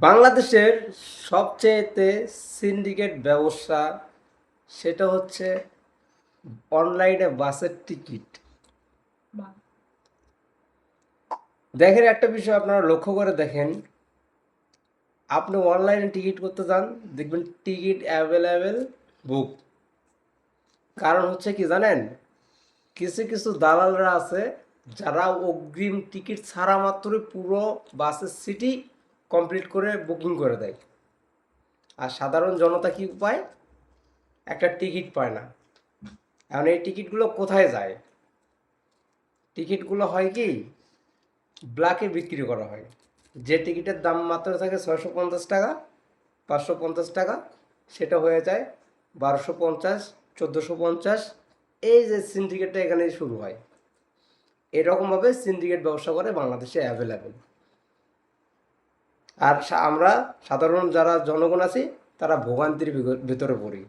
বাংলাদেশের সবচেয়েতে সিন্ডিকেট ব্যবসা সেটা হচ্ছে অনলাইনে বাসের টিকিট। দেখেন, একটা বিষয় আপনারা লক্ষ্য করে দেখেন, আপনি অনলাইনে টিকিট করতে যান, দেখবেন টিকিট অ্যাভেলেবেল বুক। কারণ হচ্ছে কি জানেন, কিছু কিছু দালালরা আছে যারা অগ্রিম টিকিট ছাড়া মাত্রই পুরো বাসের সিটি কমপ্লিট করে বুকিং করে দেয়। আর সাধারণ জনতা কি পায়? একটা টিকিট পায় না। এখন এই টিকিটগুলো কোথায় যায়? টিকিটগুলো হয় কি, ব্ল্যাকে বিক্রি করা হয়। যে টিকিটের দাম মাত্র থাকে 650 টাকা, 550 টাকা, সেটা হয়ে যায় 1250, 1450। এই যে সিন্ডিকেটটা এখানে শুরু হয়, এরকমভাবে সিন্ডিকেট ব্যবসা করে বাংলাদেশে অ্যাভেলেবেল। আর আমরা সাধারণ যারা জনগণ আছি তারা ভোগান্তির ভিতরে পড়ি।